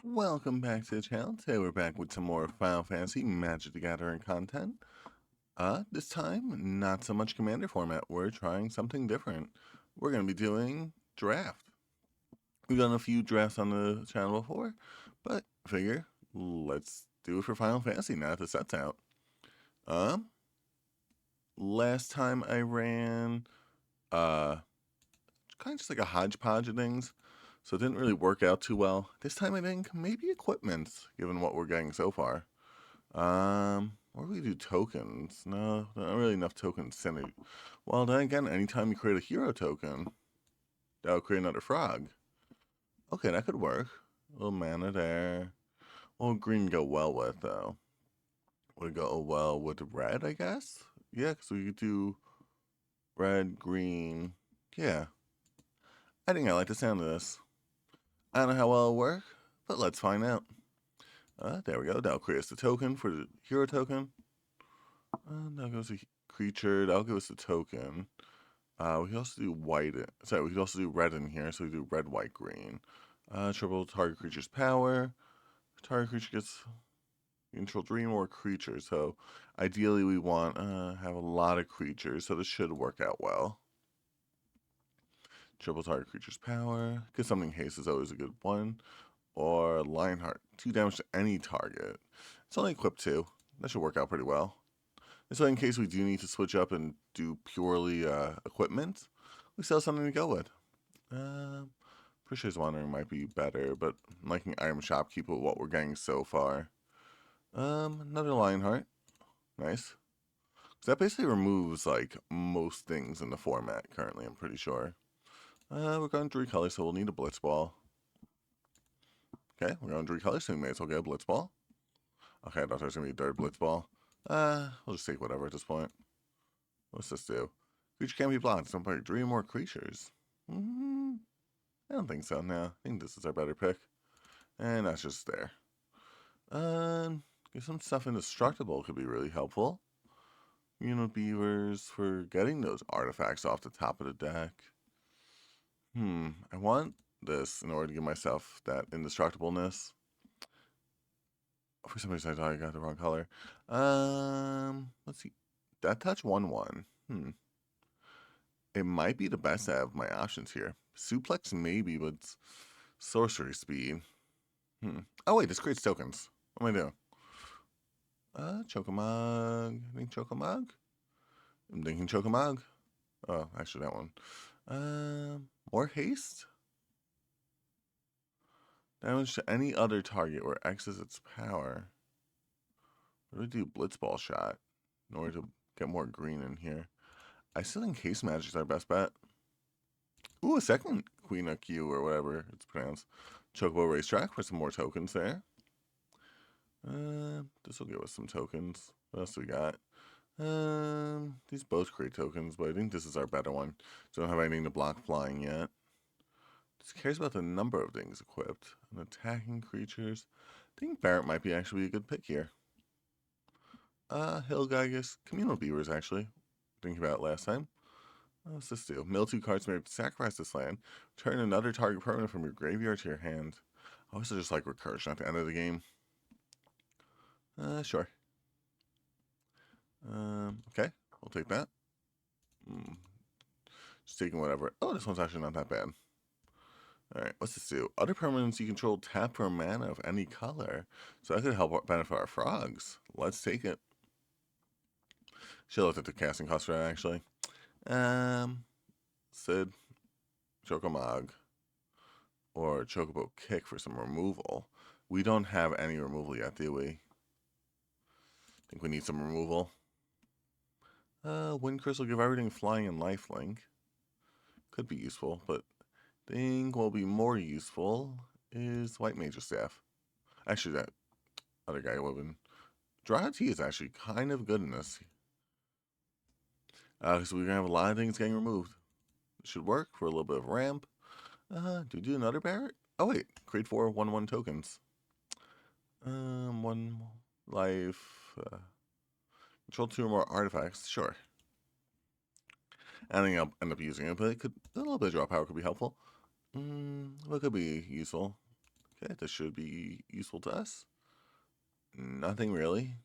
Welcome back to the channel. Today we're back with some more Final Fantasy Magic the Gathering content. This time, not so much Commander format. We're trying something different. We're going to be doing Draft. We've done a few drafts on the channel before, but figure, let's do it for Final Fantasy now that the set's out. Um, Last time I ran, kind of just like a hodgepodge of things, so it didn't really work out too well. This time I think maybe equipment, given what we're getting so far. Or we do tokens. No, not really enough tokens synergy. Well, then again, anytime you create a hero token, that'll create another frog. Okay, that could work. A little mana there. Well, green go well with, though? Would it go well with red, I guess? Yeah, because we could do red, green. Yeah. I think I like the sound of this. I don't know how well it'll work, but let's find out. There we go. That'll create us the token for the hero token. That'll give us a creature. That'll give us the token. We can also do white. Sorry, we can also do red in here. So we do red, white, green. Triple target creature's power. Target creature gets control 3 more creatures. So ideally, we want have a lot of creatures. So this should work out well. Triple target creature's power. Because something haste is always a good one. Or Lionheart, 2 damage to any target. It's only equipped 2. That should work out pretty well. And so in case we do need to switch up and do purely equipment, we still have something to go with. Precious Wandering might be better, but I'm liking Item Shopkeep with what we're getting so far. Another Lionheart. Nice. So that basically removes, like, most things in the format currently, I'm pretty sure. We're going 3 colors, so we'll need a Blitzball. Okay, we're going 3 colors, so we may as well get a Blitzball. Okay, I thought there was going to be a third Blitzball. We'll just take whatever at this point. What's this do? Creature can't be blocked. So I'm playing 3 more creatures. I don't think so. No, I think this is our better pick. And that's just there. Get some stuff indestructible could be really helpful. Beavers for getting those artifacts off the top of the deck. I want this in order to give myself that indestructibleness. For some reason I thought I got the wrong color. Let's see. That touch 1/1. It might be the best out of my options here. Suplex maybe, but sorcery speed. Oh wait, this creates tokens. What am I doing? Chocomog. I think Chocomog? I'm thinking Chocomog. Oh, actually that one. More haste? Damage to any other target where X is its power. What do we do? Blitzball shot in order to get more green in here. I still think Haste Magic's our best bet. Ooh, a second Queen of Q or whatever it's pronounced. Chocobo Racetrack for some more tokens there. This will give us some tokens. What else do we got? These both create tokens, but I think this is our better one. So don't have anything to block flying yet. Just cares about the number of things equipped. And attacking creatures. I think Barret might be actually a good pick here. Hillgeigus, Communal Beavers actually. Thinking about it last time. What's this do? Mill 2 cards may sacrifice this land. Turn another target permanent from your graveyard to your hand. I also just like recursion at the end of the game. Sure. Okay, we'll take that. Just taking whatever. Oh, this one's actually not that bad. Alright, what's this do? Other permanents you control tap for mana of any color. So that could help benefit our frogs. Let's take it. Should look at the casting cost for that, actually. Sid, Chocomog, or Chocobo Kick for some removal. We don't have any removal yet, do we? Think we need some removal. Wind Crystal, give everything flying and lifelink. Could be useful, but I think what will be more useful is White Major Staff. Actually, that other guy would have been. Dry Tea is actually kind of good in this. So we're going to have a lot of things getting removed. It should work for a little bit of ramp. Do we do another Barret? Oh wait, create 4 1/1 tokens. 1 life. Control 2 or more artifacts. Sure. I don't think I'll end up using it, but it could a little bit of draw power could be helpful. What could be useful? Okay, this should be useful to us. Nothing really.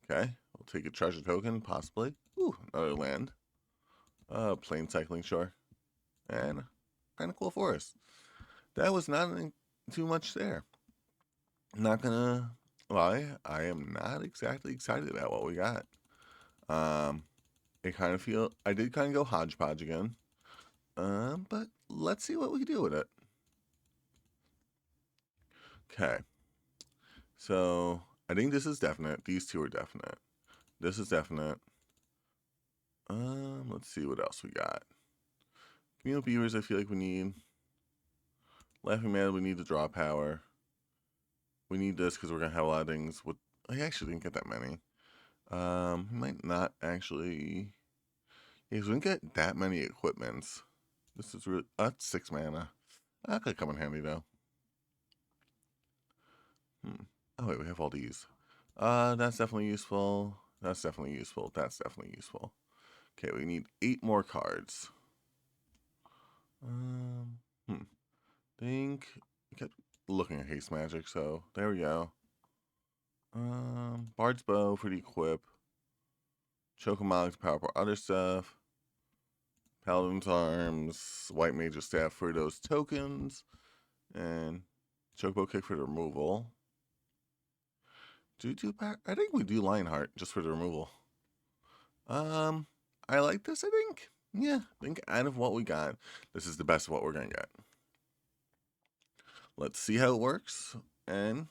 Okay, we'll take a treasure token, possibly. Ooh, another land. Plain cycling shore. And kind of cool forest. That was not too much there. Not gonna lie, I am not exactly excited about what we got. Um, I did kind of go hodgepodge again. But let's see what we can do with it. Okay, so I think this is definite. These two are definite. This is definite. Let's see what else we got. Communal Beavers, I feel like we need. Laughing Man, we need the draw power. We need this because we're gonna have a lot of things. With I actually didn't get that many. We might not actually. Yeah, 'cause we didn't get that many equipments. This is really. That's 6 mana. That could come in handy though. Oh wait, we have all these. That's definitely useful. That's definitely useful. That's definitely useful. Okay, we need 8 more cards. Hmm. Think. I kept looking at haste magic, so there we go. Bard's Bow for the equip. Chocomogs power for other stuff. Paladin's Arms, White Mage's Staff for those tokens, and Chocobo Kick for the removal. I think we do Lionheart just for the removal. I like this, I think. Yeah, I think out of what we got, this is the best of what we're gonna get. Let's see how it works, and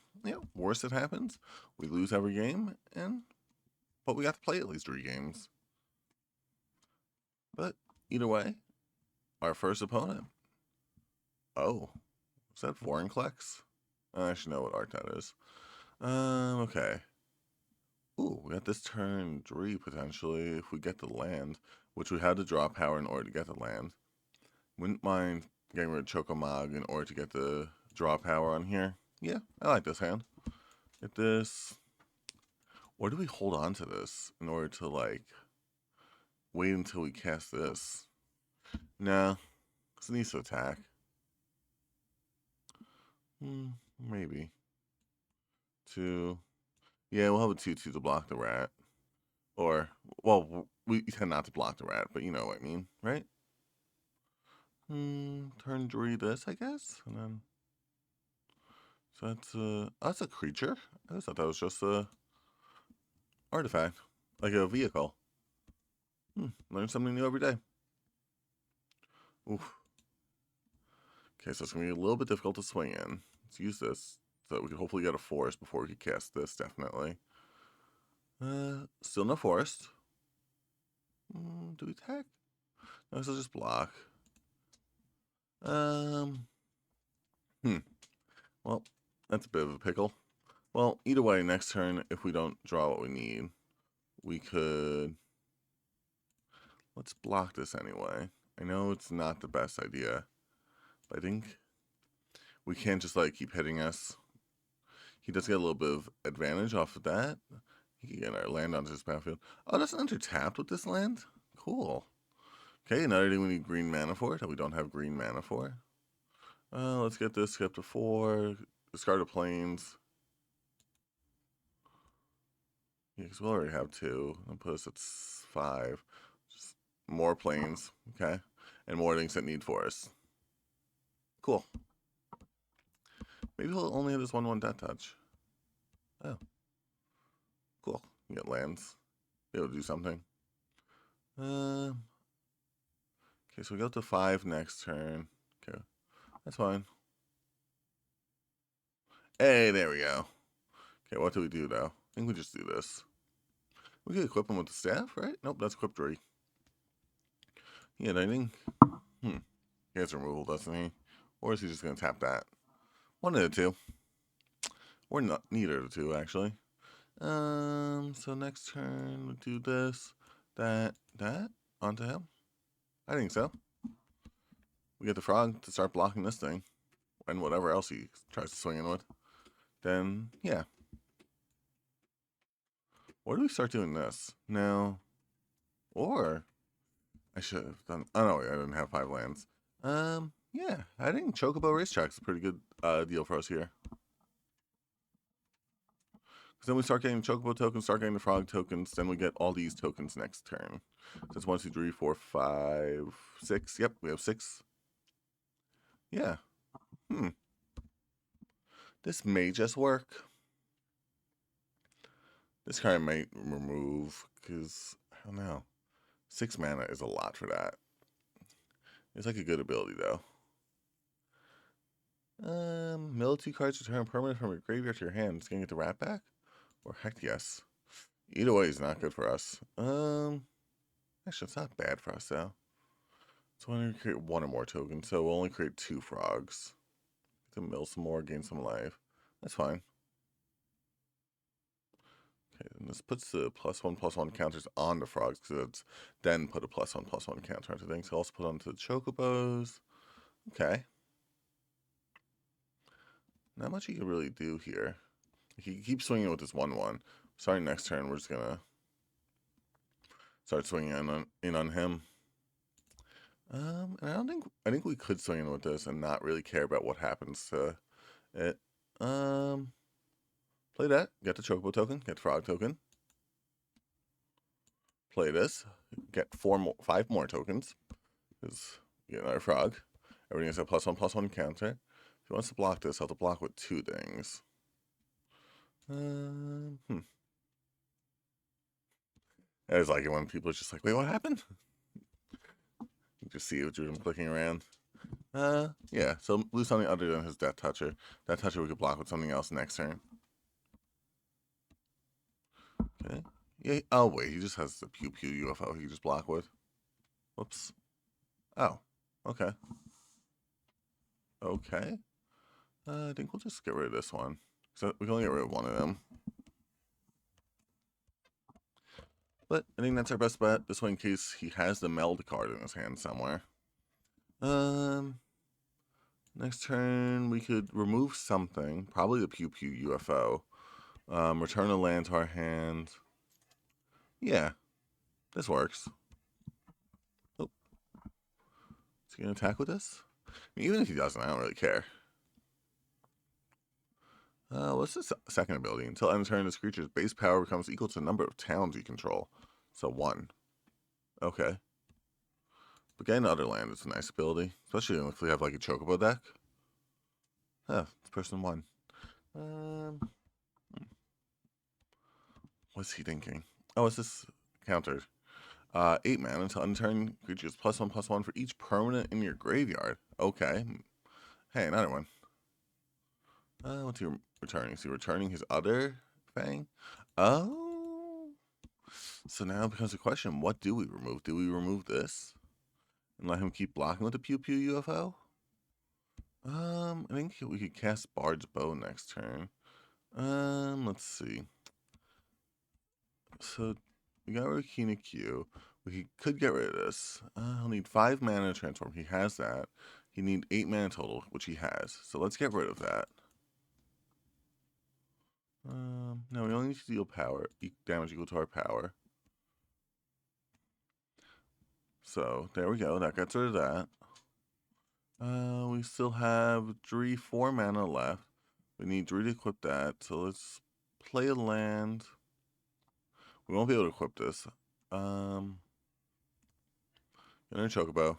worst that happens, we lose every game, but we got to play at least 3 games. But either way, our first opponent. Oh, is that Vorinclex? I should know what art that is. Okay. Ooh, we got this turn 3 potentially if we get the land, which we had to draw power in order to get the land. Wouldn't mind getting rid of Chocomog in order to get the draw power on here. Yeah, I like this hand. Get this. Or do we hold on to this in order to, like, wait until we cast this? Nah, because it needs to attack. Maybe. 2. Yeah, we'll have a 2/2 to block the rat. Or, well, we tend not to block the rat, but you know what I mean, right? Turn 3 this, I guess, and then. So that's a creature. I just thought that was just a artifact, like a vehicle. Learn something new every day. Oof. Okay, so it's gonna be a little bit difficult to swing in. Let's use this so we can hopefully get a forest before we can cast this. Definitely. Still no forest. Do we attack? No, this will just block. Well, that's a bit of a pickle. Well, either way, next turn, if we don't draw what we need, we could. Let's block this anyway. I know it's not the best idea, but I think we can't just like keep hitting us. He does get a little bit of advantage off of that. He can get our land onto his battlefield. Oh, that's undertapped with this land? Cool. Okay, another thing we need green mana for that we don't have green mana for. Let's get this skip to 4. Discard the plains. Yeah, because we'll already have 2. I'll put us at 5. Just more plains, okay? And more things that need forests. Cool. Maybe he'll only have this 1/1 death touch. Oh. Cool. You get lands. Be able to do something. Okay, so we go to 5 next turn. Okay. That's fine. Hey, there we go. Okay, what do we do though? I think we just do this. We could equip him with the staff, right? Nope, that's equip 3. Yeah, I think. He has removal, doesn't he? Or is he just gonna tap that? One of the two. Or not, neither of the two, actually. So next turn, we do this, that, onto him. I think so. We get the frog to start blocking this thing, and whatever else he tries to swing in with. Then, yeah. Or do we start doing this? No. Or, I should have done, oh no, I didn't have 5 lands. Yeah, I think Chocobo Racetrack's a pretty good deal for us here. Because then we start getting Chocobo tokens, start getting the Frog tokens, then we get all these tokens next turn. So it's 1, 2, 3, 4, 5, 6. Yep, we have 6. Yeah. This may just work. This card might remove, because, I don't know. 6 mana is a lot for that. It's like a good ability, though. Mill 2 cards, return permanent from your graveyard to your hand. It's gonna get the rat back? Or heck yes. Either way is not good for us. Actually, it's not bad for us, though. So we're going to create 1 or more tokens, so we'll only create 2 frogs. To mill some more, gain some life. That's fine. Okay, and this puts the +1/+1 counters on the frogs, because it's then put a +1/+1 counter onto things. Also put onto the chocobos. Okay. Not much you can really do here. He can keep swinging with this 1/1. Starting next turn, we're just gonna start swinging in on him. And I think we could swing in with this and not really care about what happens to it. Play that, get the chocobo token, get the frog token. Play this, get 5 more tokens, because you get another frog. Everything has a +1/+1 counter. If he wants to block this, I'll have to block with 2 things. I always like it when people are just like, wait, what happened? You just see it with him clicking around. Yeah, so lose something other than his Death Toucher. Death Toucher we could block with something else next turn. Okay. Yeah, oh wait, he just has the Pew Pew UFO he can just block with. Whoops. Oh, okay. Okay. I think we'll just get rid of this one. So we can only get rid of 1 of them. But I think that's our best bet. This way in case he has the meld card in his hand somewhere. Next turn we could remove something. Probably the Pew Pew UFO. Return a land to our hand. Yeah, this works. Oh, is he gonna attack with this? I mean, even if he doesn't, I don't really care. What's the second ability? Until end of turn, this creature's base power becomes equal to the number of towns you control. So 1. Okay. But getting other land is a nice ability, especially if we have like a chocobo deck. Huh, this person won. What's he thinking? Oh, it's this countered. 8 mana until end turn, creatures +1/+1 for each permanent in your graveyard. Okay. Hey, another one. What's he returning? Is he returning his other Fang? Oh. So now it becomes a question. What do we remove? Do we remove this? And let him keep blocking with the Pew Pew UFO? I think we could cast Bard's Bow next turn. Let's see. So we got rid of Kina Q. We could get rid of this. He'll need 5 mana to transform. He has that. He need 8 mana total, which he has. So let's get rid of that. No, we only need to deal power, damage equal to our power. So there we go. That gets rid of that. We still have 4 mana left. We need 3 to equip that. So let's play a land. We won't be able to equip this. Get a Chocobo.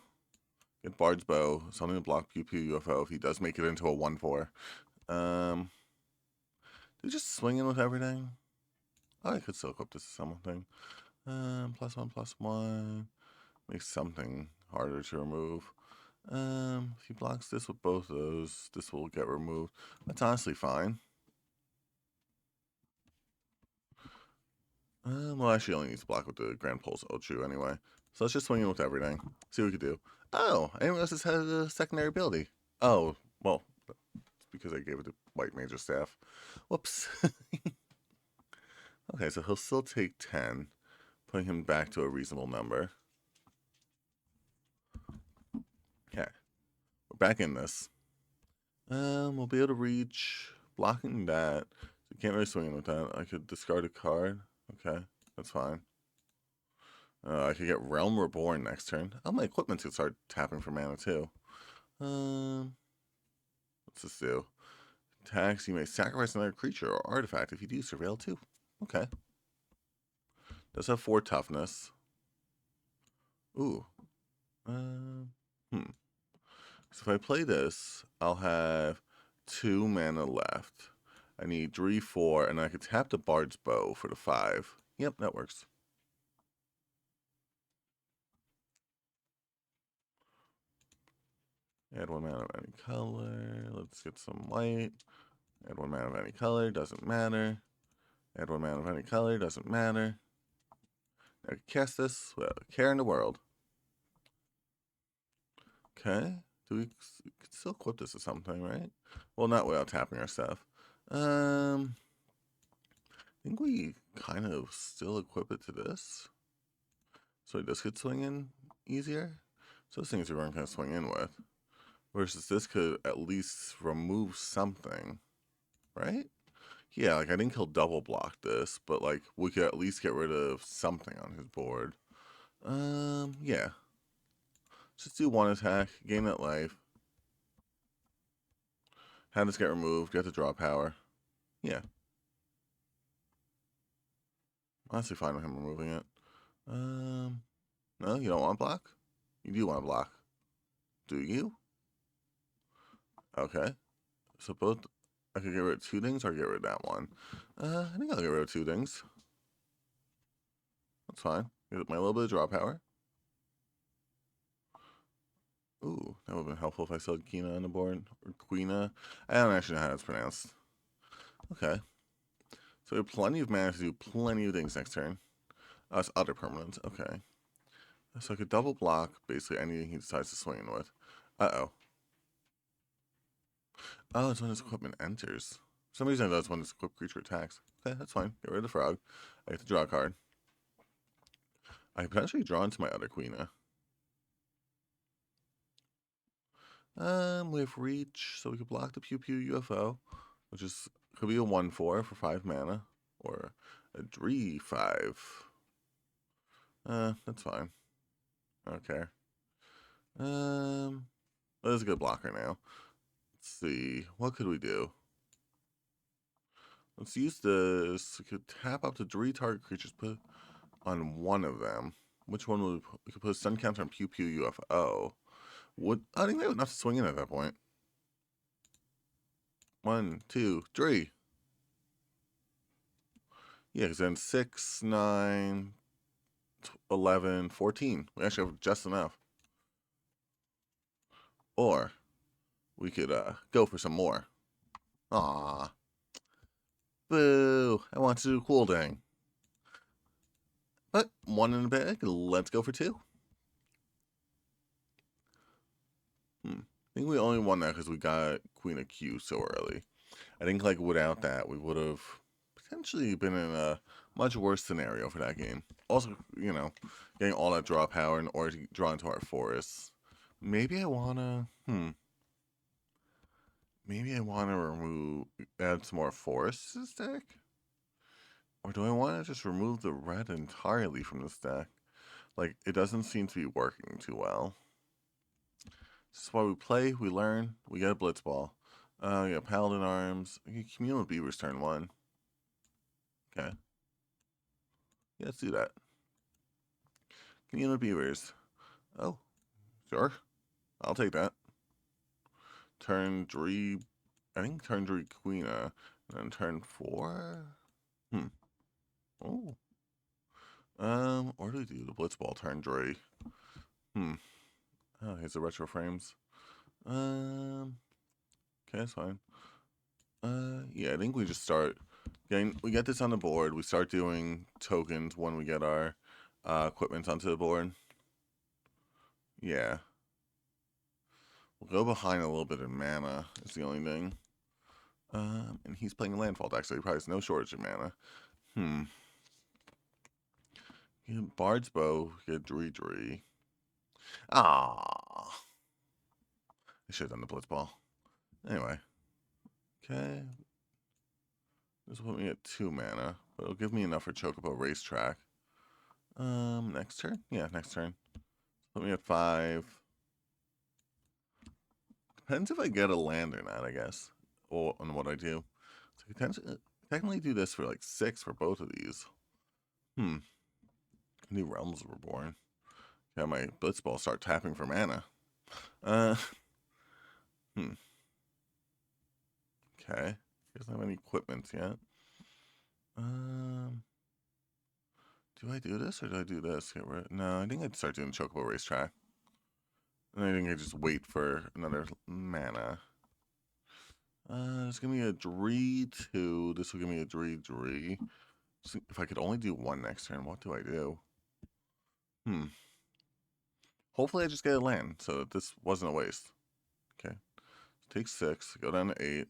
Get Bard's Bow. Something to block Pew Pew UFO if he does make it into a 1/4. Do we just swing in with everything? Oh, I could still equip this to something. +1/+1. Makes something harder to remove. If he blocks this with both of those, this will get removed. That's honestly fine. Well, actually, only needs to block with the Grand Pulse Ochu anyway. So let's just swing in with everything. See what we can do. Oh, I didn't realize this has a secondary ability. Oh, well, it's because I gave it to White Major Staff. Whoops. Okay, so he'll still take 10, putting him back to a reasonable number. Okay, we're back in this. We'll be able to reach blocking that. So can't really swing in with that. I could discard a card. Okay, that's fine. I could get Realm Reborn next turn. Oh, my equipment could start tapping for mana too. What's this do? Tax, you may sacrifice another creature or artifact. If you do, surveil 2. Okay. Does have 4 toughness. Ooh. Hmm. So if I play this, I'll have 2 mana left. I need 3, 4, and I could tap the Bard's Bow for the 5. Yep, that works. Add 1 mana of any color. Let's get some white. Add 1 mana of any color. Doesn't matter. Add 1 mana of any color. Doesn't matter. I can cast this without a care in the world. Okay. We could still equip this to something, right? Well, not without tapping our stuff. I think we kind of still equip it to this. So this could swing in easier. So those things we're going to kind of swing in with. Versus this could at least remove something. Right? Yeah, like I think he'll double block this, but like we could at least get rid of something on his board. Yeah. Just do 1 attack, gain that life. Have this get removed, get the draw power. Yeah. Honestly fine with him removing it. No, you don't want block? You do want block. Do you? Okay. So both, I could get rid of 2 things or get rid of that one. I think I'll get rid of 2 things. That's fine. Get my little bit of draw power. Ooh, that would have been helpful if I saw Kina on the board. Or Queena. I don't actually know how it's pronounced. Okay. So we have plenty of mana to do plenty of things next turn. It's other permanents. Okay. So I could double block basically anything he decides to swing in with. Uh-oh. Oh, it's when his equipment enters. For some reason that's when his equipped creature attacks. Okay, that's fine. Get rid of the frog. I get to draw a card. I could potentially draw into my other Queena. We have reach, so we could block the Pew Pew UFO, which is could be a 1/4 for 5 mana, or a 3/5. That's fine. I don't care. That is a good blocker now. Let's see, what could we do? Let's use this. We could tap up to 3 target creatures, put on one of them. Which one would we could put a stun counter on Pew Pew UFO? I think they would enough to swing in at that point. 1, 2, 3. Yeah, because then 6, 9, 11, 14. We actually have just enough. Or we could go for some more. Ah, boo! I want to do cool dang. But 1 in the bag. Let's go for 2. I think we only won that because we got Queen of Q so early. I think like without that, we would have potentially been in a much worse scenario for that game. Also, you know, getting all that draw power in order to draw into our forests. Maybe I wanna, maybe I wanna add some more forests to this deck? Or do I wanna just remove the red entirely from this deck? Like, it doesn't seem to be working too well. This is why we play, we learn, we get a Blitzball. We got Paladin Arms. We get Communal Beavers turn 1. Okay. Yeah, let's do that. Communal Beavers. Oh, sure. I'll take that. Turn 3. I think turn 3 Queena. And then turn 4. Oh. Or do we do the Blitzball turn 3? Oh, here's the retro frames. Okay, that's fine. Yeah, I think we just start we get this on the board. We start doing tokens when we get our equipment onto the board. Yeah. We'll go behind a little bit in mana. Is the only thing. And he's playing Landfall deck, so he probably has no shortage of mana. Bard's Bow, get Dre. Ah. I should have done the Blitzball. Anyway. Okay. This will put me at 2 mana, but it'll give me enough for Chocobo Racetrack. Next turn? Yeah, next turn. Put me at 5. Depends if I get a land or not, I guess, or on what I do. So I could technically do this for like 6 for both of these. New realms were born. Yeah, my Blitzball start tapping for mana. Uh, hmm. Okay. He doesn't have any equipment yet. Um, do I do this or do I do this? No, I think I'd start doing Chocobo Racetrack. And I think I just wait for another mana. It's gonna be a 3-2. This will give me a 3-3. So if I could only do one next turn, what do I do? Hopefully I just get a land, so that this wasn't a waste. Okay. Take 6, go down to 8.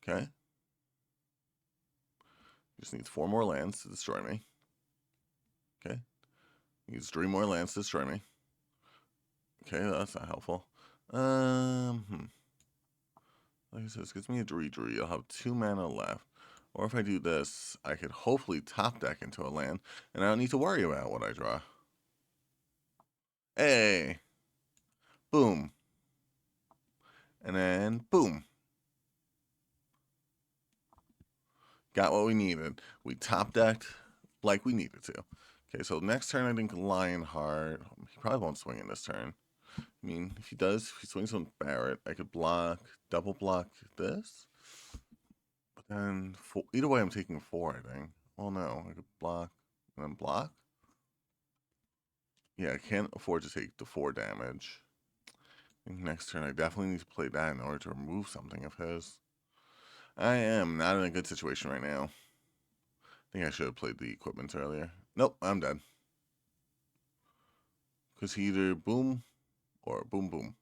Okay. Just needs 4 more lands to destroy me. Okay. Needs 3 more lands to destroy me. Okay, that's not helpful. Like I said, this gives me a 3-3. I'll have 2 mana left. Or if I do this, I could hopefully top deck into a land, and I don't need to worry about what I draw. Hey! Boom. And then, boom. Got what we needed. We top decked like we needed to. Okay, so next turn I think Lionheart. He probably won't swing in this turn. I mean, if he does, if he swings on Barrett, I could double block this. But then, either way, I'm taking 4, I think. Well, no, I could block and then block. Yeah, I can't afford to take the 4 damage. I think next turn I definitely need to play that in order to remove something of his. I am not in a good situation right now. I think I should have played the equipment earlier. Nope, I'm dead. Because he either boom or boom boom.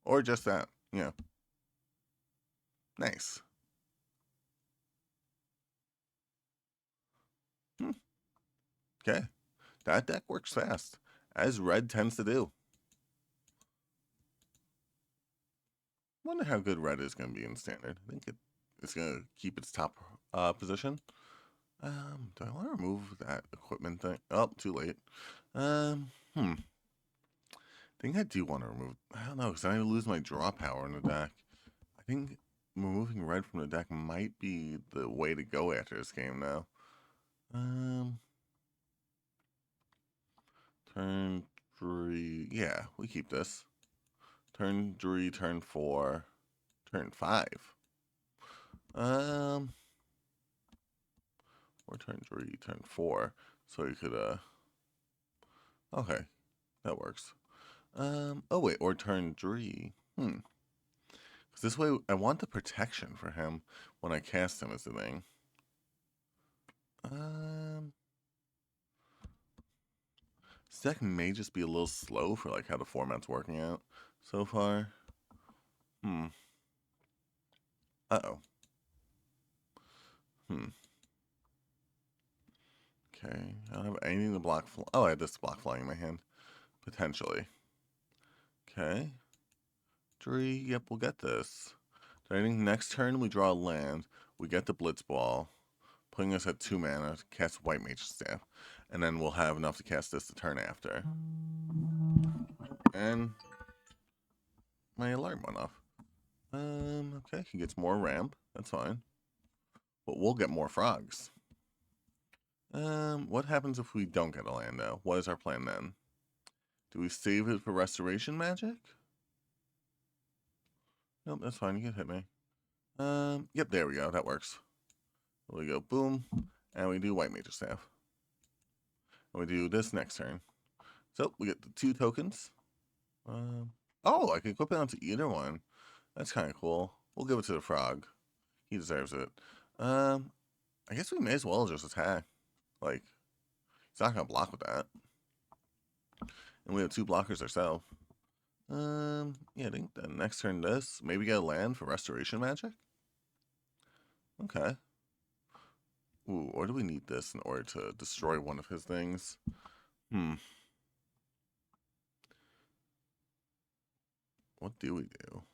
Or just that. Yeah. Nice. Okay. That deck works fast, as red tends to do. Wonder how good red is going to be in standard. I think it's going to keep its top position. Do I want to remove that equipment thing? Oh, too late. I think I do want to remove. I don't know, because I lose my draw power in the deck. I think removing red from the deck might be the way to go after this game now. Turn 3. Yeah, we keep this. Turn 3, turn 4, turn 5. Or turn 3, turn 4. So you could, okay, that works. Oh wait, or turn 3. Because this way, I want the protection for him when I cast him as the thing. This deck may just be a little slow for like how the format's working out so far. Uh-oh. Okay, I don't have anything to block. Oh, I had this block flying in my hand. Potentially. Okay. 3. Yep, we'll get this. I think next turn we draw a land. We get the Blitzball, putting us at 2 mana to cast White Mage Staff. And then we'll have enough to cast this the turn after. And my alarm went off. Okay, he gets more ramp. That's fine. But we'll get more frogs. What happens if we don't get a land, though? What is our plan then? Do we save it for restoration magic? Nope, that's fine. You can hit me. Yep, there we go. That works. We go boom, and we do White Mage Staff. And we do this next turn. So we get the 2 tokens. Oh, I can equip it onto either one. That's kind of cool. We'll give it to the frog. He deserves it. I guess we may as well just attack. Like, he's not gonna block with that. And we have 2 blockers ourselves. Yeah, I think the next turn this. Maybe get a land for restoration magic? Okay. Ooh, or do we need this in order to destroy one of his things? What do we do?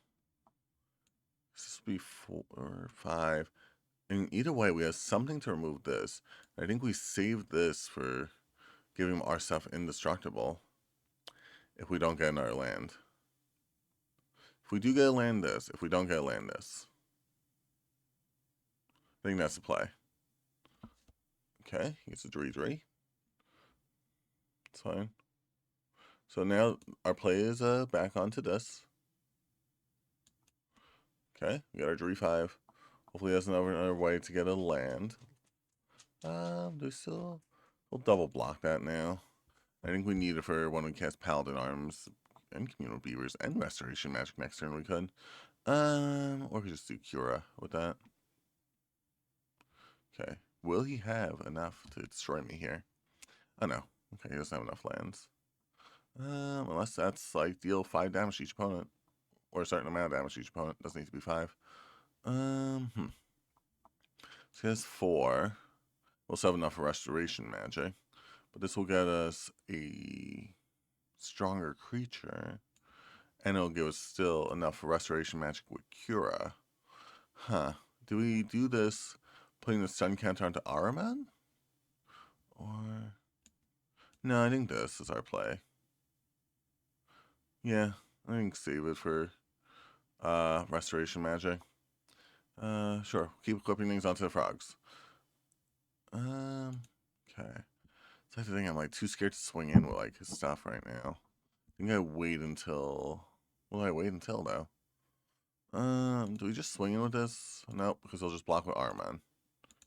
This would be 4 or 5. And either way, we have something to remove this. I think we saved this for giving our stuff indestructible if we don't get another land. we do get a land this, if we don't get a land this. I think that's the play. Okay, he gets a 3/3. It's fine. So now our play is back onto this. Okay, we got our 3/5. Hopefully that's another way to get a land. Do we still... We'll double block that now. I think we need it for when we cast Paladin Arms and Communal Beavers and Restoration Magic next turn we could. Or we could just do Cura with that. Okay. Will he have enough to destroy me here? Oh no. Okay, he doesn't have enough lands. Unless that's like deal 5 damage to each opponent. Or a certain amount of damage to each opponent. Doesn't need to be 5. So he has 4. We'll still have enough for Restoration Magic. But this will get us a stronger creature. And it'll give us still enough for Restoration Magic with Cura. Huh. Do we do this putting the stun counter onto Ahriman? Or... No, I think this is our play. Yeah, I think save it for Restoration Magic. Sure. Keep equipping things onto the frogs. Okay. So I think I'm like too scared to swing in with like his stuff right now. I think I wait until... Will I wait until though? Do we just swing in with this? Nope, because he'll just block with Ahriman.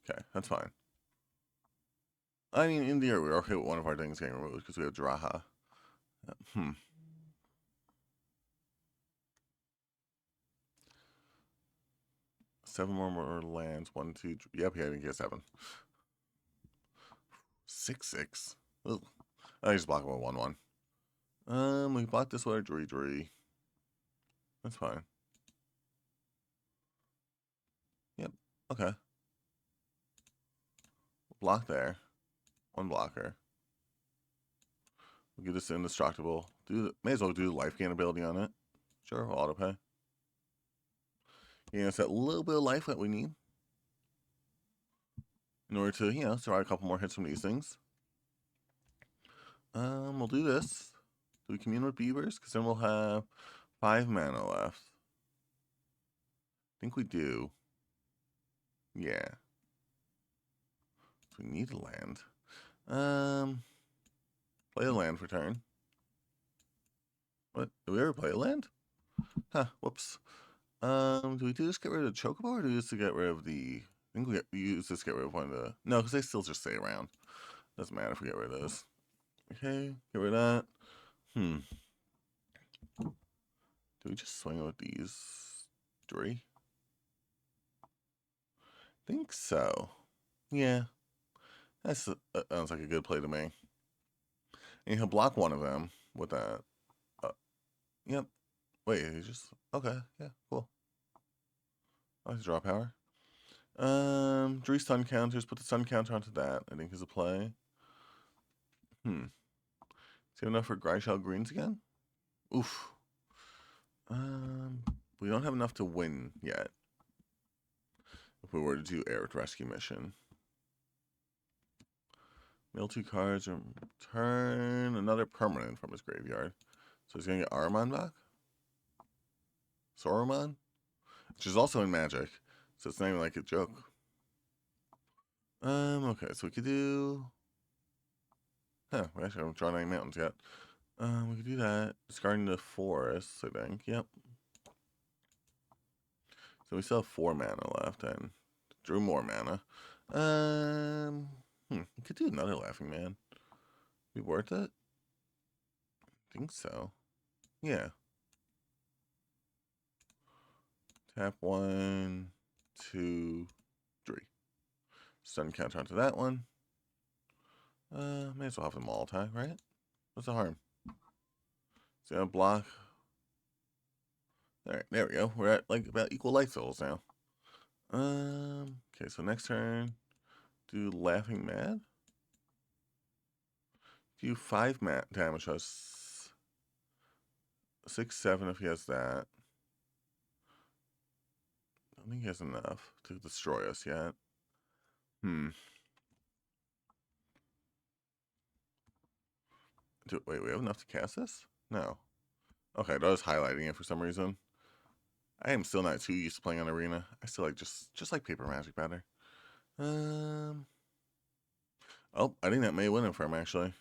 Okay, that's fine. I mean, in the air, we're okay with one of our things getting removed because we have Draha. 7 more lands. 1, 2, 3. Yep, yeah, I didn't get 7. 6/6. Ugh. I just block him with 1/1. We block this with our 3/3. That's fine. Yep. Okay. Block there. 1 blocker. We'll give this indestructible. May as well do the life gain ability on it. Sure, we'll auto pay. Yeah, it's that little bit of life that we need in order to, survive a couple more hits from these things. We'll do this. Do we commune with beavers? Because then we'll have 5 mana left. I think we do. Yeah. So we need a land. Play a land for turn. What? Did we ever play a land? Huh, whoops. Do we do this to get rid of the Chocobo, or do we use to get rid of the... I think we use this to get rid of one of the... No, because they still just stay around. Doesn't matter if we get rid of those. Okay, get rid of that. Do we just swing with these 3? Think so. Yeah. That sounds like a good play to me. And he'll block one of them with that. Yep. Wait, he just... Okay, yeah, cool. I like to draw power. 3 stun counters. Put the stun counter onto that, I think is a play. Is he enough for Gryshell Greens again? Oof. We don't have enough to win yet. If we were to do Air Rescue Mission. Mill 2 cards and return another permanent from his graveyard. So he's going to get Ahriman back? Saruman? Which is also in Magic. So it's not even like a joke. Okay, so we could do... Huh, we actually haven't drawn any mountains yet. We could do that. Discarding the forests, I think. Yep. So we still have 4 mana left and drew more mana. We could do another Laughing Man. Be worth it? I think so. Yeah. Tap 1, 2, 3. Stun counter onto that one. May as well have them all attack, right? What's the harm? So block. Alright, there we go. We're at like about equal life totals now. Okay, so next turn, do Laughing Mad. Do 5 damage us. 6, 7 if he has that. I don't think he has enough to destroy us yet. Wait, we have enough to cast this? No. Okay, that was highlighting it for some reason. I am still not too used to playing on Arena. I still like just like Paper Magic better. Oh, I think that may win it for him actually.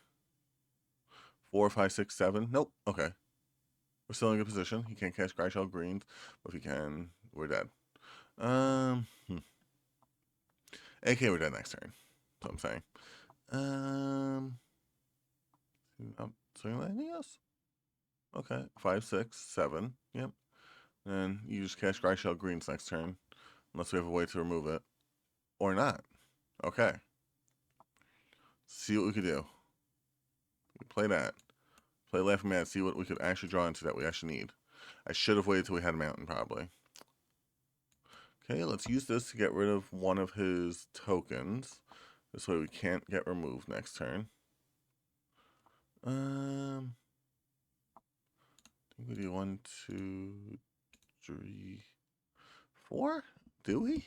4, 5, 6, 7. Nope. Okay. We're still in a good position. He can't catch Gryshell Greens, but if he can, we're dead. Um, hmm. AK, we're dead next turn. That's what I'm saying. Swing lightning, yes. Okay, 5, 6, 7. Yep. And you just catch Gryshell Greens next turn, unless we have a way to remove it, or not. Okay. See what we could do. We play that. Play Laughing Mad. See what we could actually draw into that we actually need. I should have waited till we had a mountain, probably. Okay, let's use this to get rid of one of his tokens. This way we can't get removed next turn. I think we do 1, 2, 3, 4. Do we?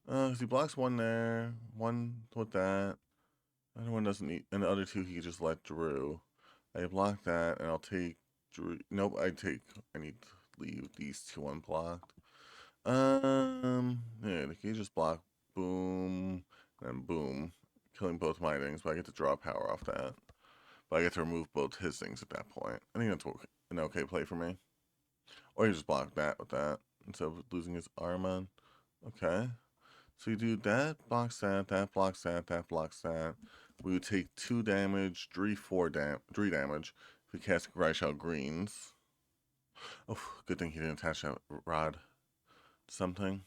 Because he blocks one there, one with that. Other one doesn't need, and the other two he just let Drew. I block that, and I'll take Drew. Nope, I need to leave these two unblocked. Yeah, he just block, boom, and boom, killing both my things, but I get to draw power off that. But I get to remove both his things at that point. I think that's an okay play for me. Or you just block that with that instead of losing his Armon. Okay. So you do that, blocks that, that blocks that, that blocks that. We would take 2 damage, 3 damage if we cast Gryshell Greens. Oh, good thing he didn't attach that rod to something.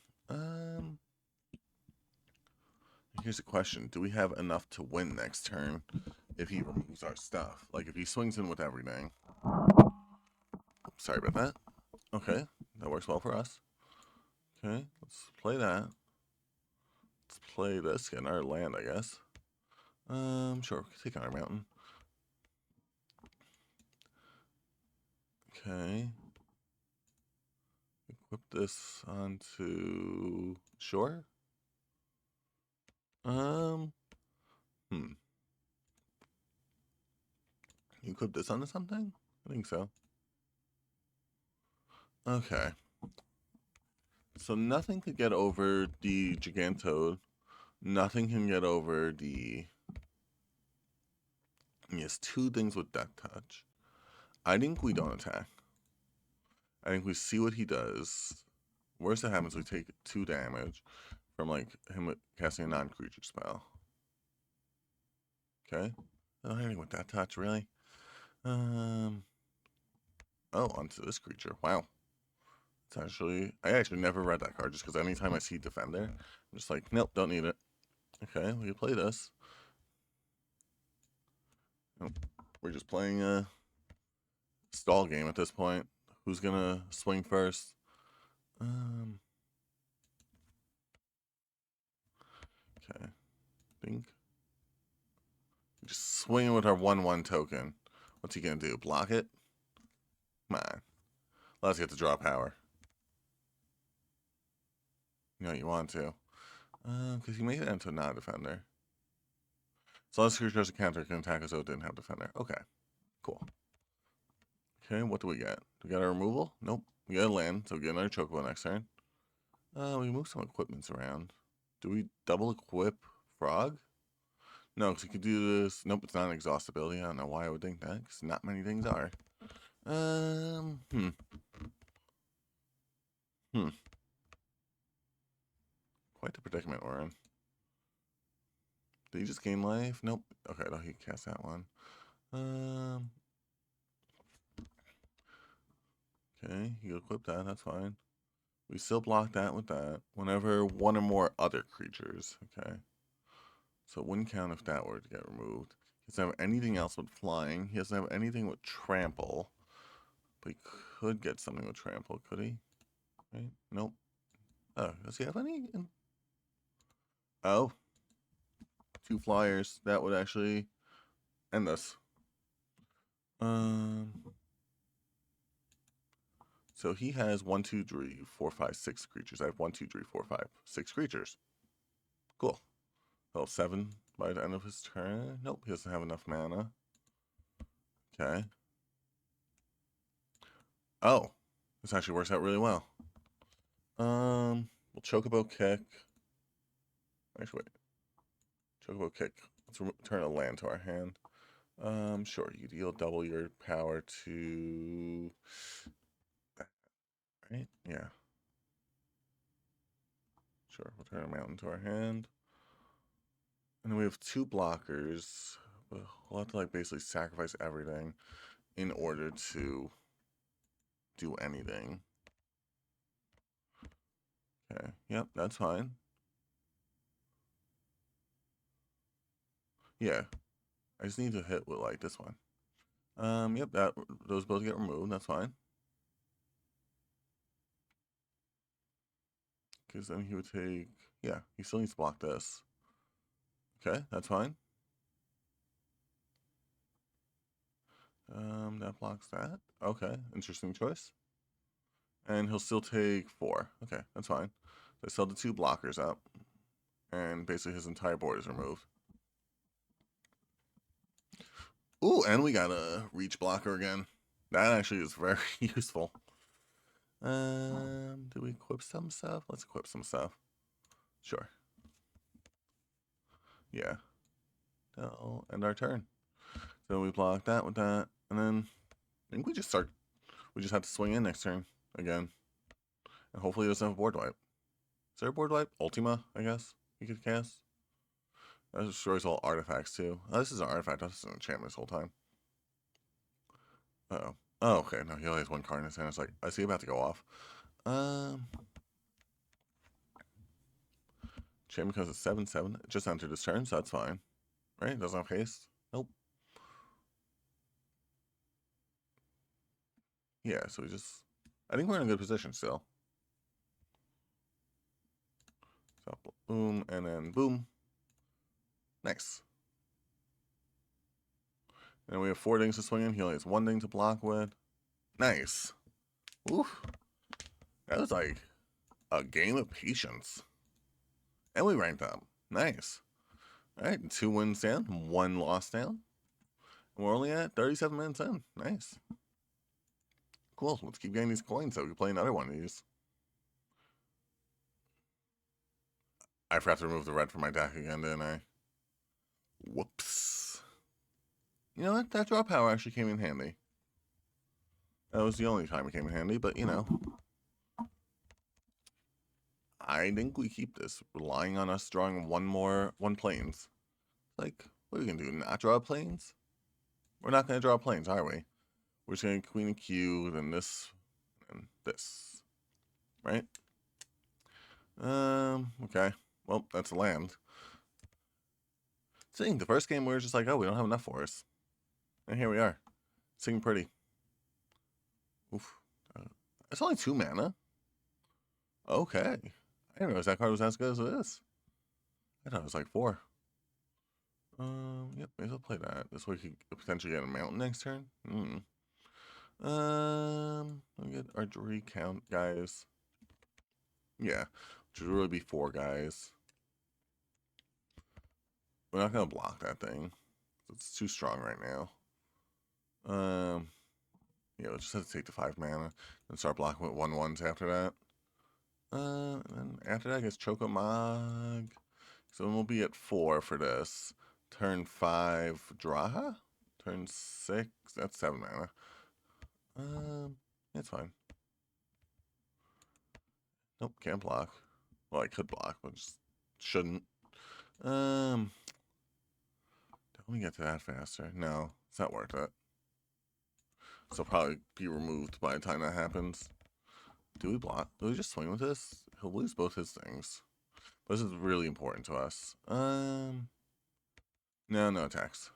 Here's a question. Do we have enough to win next turn if he removes our stuff? Like, if he swings in with everything. Sorry about that. Okay, that works well for us. Okay, let's play that. Let's play this, get our land, I guess. Sure, take on our mountain. Okay. Equip this onto shore. Um, hmm. You equip this onto something? I think so. Okay. So nothing could get over the Gigantode. Nothing can get over the... He has 2 things with Death Touch. I think we don't attack. I think we see what he does. Worst that happens, we take 2 damage from like him casting a non-creature spell. Okay. Not anything with that touch, really. Oh, onto this creature. Wow. It's actually, I actually never read that card just because anytime I see Defender, I'm just like, nope, don't need it. Okay, we can play this. Nope. We're just playing a stall game at this point. Who's gonna swing first? Okay. Think. Just swinging with our 1/1 token. What's he gonna do? Block it? Come on. Let's get to draw power. You know what you want to. Because he made it into a non-defender. So unless creature has a counter, can attack as though it didn't have defender. Okay. Cool. Okay, what do we get? We got a removal? Nope. We got a land, so we get another chocobo next turn. We move some equipments around. Do we double equip Frog? No, because we could do this. Nope, it's not an exhaustibility. I don't know why I would think that, because not many things are. Hmm. Quite the predicament we're in. Did he just gain life? Nope. Okay, no, he cast that one. Okay, you equip that, that's fine. We still block that with that. Whenever one or more other creatures, okay. So it wouldn't count if that were to get removed. He doesn't have anything else with flying. He doesn't have anything with trample. But he could get something with trample, could he? Right? Nope. Oh, does he have any? Oh. 2 flyers. That would actually end this. So he has 1, 2, 3, 4, 5, 6 creatures. I have 1, 2, 3, 4, 5, 6 creatures. Cool. Well, 7 by the end of his turn. Nope, he doesn't have enough mana. Okay. Oh, This actually works out really well. We'll Chocobo Kick. Actually, wait. Chocobo Kick. Let's return a land to our hand. Sure, you deal double your power to... Right? Yeah. Sure, we'll turn a mountain to our hand. And then we have 2 blockers. We'll have to, like, basically sacrifice everything in order to do anything. Okay, yep, that's fine. Yeah, I just need to hit with, like, this one. Yep, those both get removed, that's fine. Because then he would take, yeah, he still needs to block this. Okay, that's fine. That blocks that. Okay, interesting choice. And he'll still take 4. Okay, that's fine. So I still the 2 blockers up. And basically his entire board is removed. Ooh, and we got a reach blocker again. That actually is very useful. Do we equip some stuff? Let's equip some stuff. Sure. Yeah. That'll end our turn. So we block that with that. And then I think we just have to swing in next turn again. And hopefully it doesn't have a board wipe. Is there a board wipe? Ultima, I guess, you could cast. That destroys all artifacts too. Oh, this is an artifact. This is an enchantment this whole time. Uh oh. Oh, okay. No, he only has 1 card in his hand. It's like, I see about to go off. Enchantment because it's 7/7. It just entered his turn, so that's fine. Right? Doesn't have haste. Nope. Yeah, so we just... I think we're in a good position still. So, boom, and then boom. Nice. And we have 4 dings to swing in. He only has 1 ding to block with. Nice. Oof. That was like a game of patience. And we ranked up. Nice. Alright, 2 wins down, 1 loss down. And we're only at 37 minutes in. Nice. Cool. Let's keep getting these coins so we can play another one of these. I forgot to remove the red from my deck again, didn't I? Whoops. You know what? That draw power actually came in handy. That was the only time it came in handy, but you know. I think we keep this, relying on us drawing one planes. Like, what are we gonna do? Not draw planes? We're not gonna draw planes, are we? We're just gonna Queen and Q, then this, and this. Right? Okay. Well, that's a land. Seeing the first game we were just like, oh, we don't have enough for us. And here we are. Singing pretty. Oof. It's only 2 mana. Okay. I didn't realize that card was as good as it is. I thought it was like 4. Yep, maybe I'll play that. This way we could potentially get a mountain next turn. Let me get our recount guys. Yeah, which would really be 4 guys. We're not gonna block that thing. It's too strong right now. Yeah, we'll just have to take the 5 mana and start blocking with 1/1s after that. And then after that, I guess Chocomog. So then we'll be at 4 for this. Turn 5, Draha? Turn 6, that's 7 mana. It's fine. Nope, can't block. Well, I could block, but just shouldn't. Don't we get to that faster? No, it's not worth it. So probably be removed by the time that happens. Do we block? Do we just swing with this? He'll lose both his things. But this is really important to us. No attacks.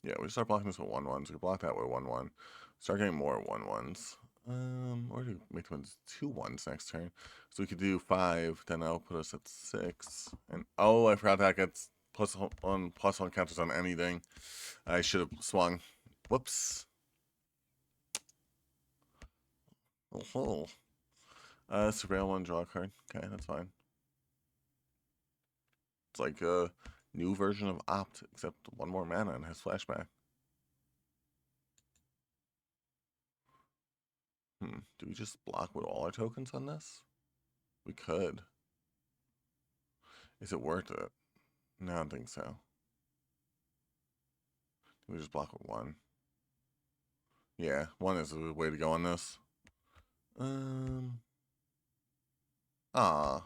Yeah, we start blocking this with 1/1s. We block that with 1/1. Start getting more 1/1s. Or do we make them 2/1s next turn? So we could do 5, then that'll put us at 6. And oh, I forgot that gets +1 counters on anything. I should have swung. Whoops. Oh. Surveil 1, draw a card. Okay, that's fine. It's like a new version of Opt, except 1 more mana and has flashback. Do we just block with all our tokens on this? We could. Is it worth it? No, I don't think so. We just block with one. Yeah, one is the way to go on this. Ah.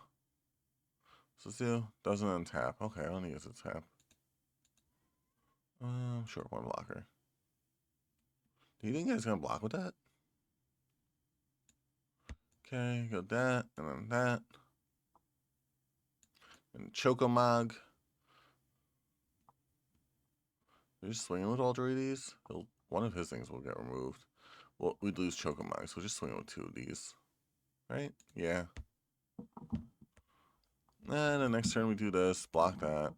So do doesn't untap. Okay, I don't think it's a tap. Sure, one blocker. Do you think it's gonna block with that? Okay, go that, and then that. And Chocomog. You're just swinging with all three of these? One of his things will get removed. Well, we'd lose Chocomog, so we'll just swing with two of these. Right? Yeah. And the next turn we do this, block that.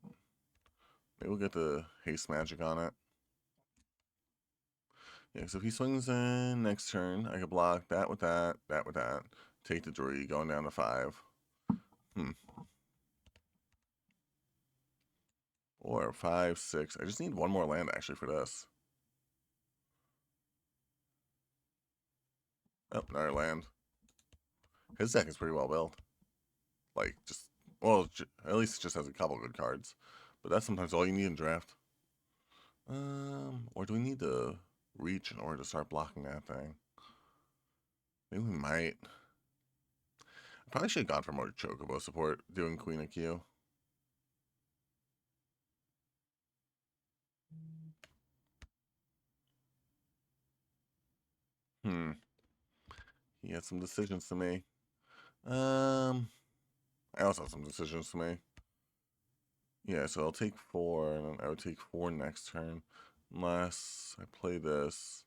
Maybe we'll get the haste magic on it. Yeah, so if he swings in next turn, I could block that with that, that with that. Take the 3, going down to 5. Or 5, 6. I just need one more land actually for this. Oh, another land. His deck is pretty well built. Like, just, well, at least it just has a couple good cards. But that's sometimes all you need in draft. Or do we need to reach in order to start blocking that thing? Maybe we might. I probably should have gone for more Chocobo support doing Queen of Q. He had some decisions to make. I also have some decisions to make. Yeah, so I'll take 4, and then I would take 4 next turn. Unless I play this.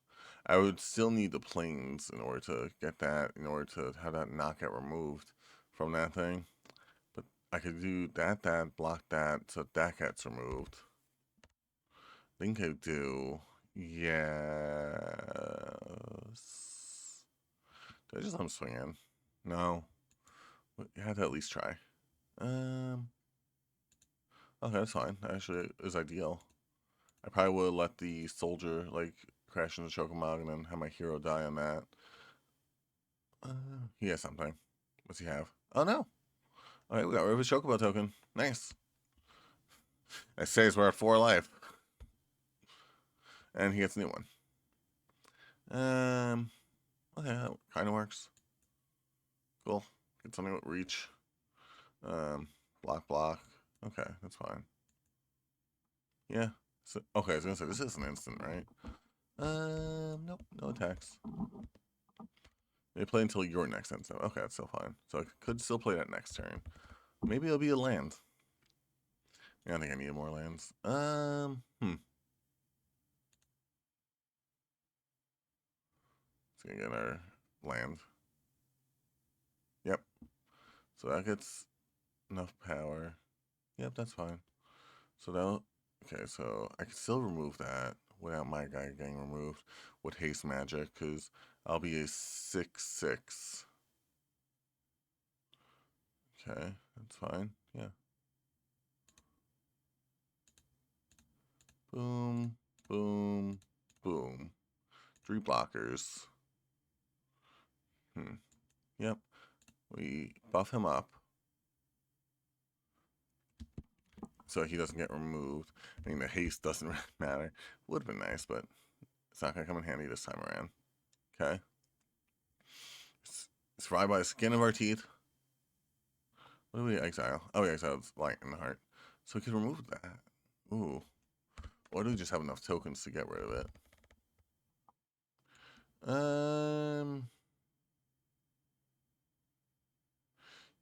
I would still need the planes in order to get that, in order to have that not get removed from that thing. But I could do that, block that, so that gets removed. I think I do. Yes. Did I just let him swing in? No. You had to at least try. Okay, that's fine. That actually is ideal. I probably would let the soldier, like, crash into Chocomog and then have my hero die on that. He has something. What's he have? Oh, no. Alright, we got rid of his Chocobo token. Nice. I say we're at 4 life. And he gets a new one. Okay, that kind of works. Cool. Get something with reach. Block. Okay, that's fine. Yeah. So, okay, I was gonna say this is an instant, right? Nope, no attacks. They play until your next instant. Okay, that's still fine. So I could still play that next turn. Maybe it'll be a land. Yeah, I think I need more lands. Let's get our land. Yep. So that gets enough power. Yep, that's fine. So now, okay, so I can still remove that without my guy getting removed with haste magic, because I'll be a 6/6. Okay, that's fine. Yeah. Boom, boom, boom. 3 blockers. Yep. We buff him up so he doesn't get removed. I mean, the haste doesn't really matter. Would have been nice, but it's not going to come in handy this time around. Okay. Survive by the skin of our teeth. What do we exile? Oh, we exiled Light in the Heart. So we can remove that. Ooh. Or do we just have enough tokens to get rid of it?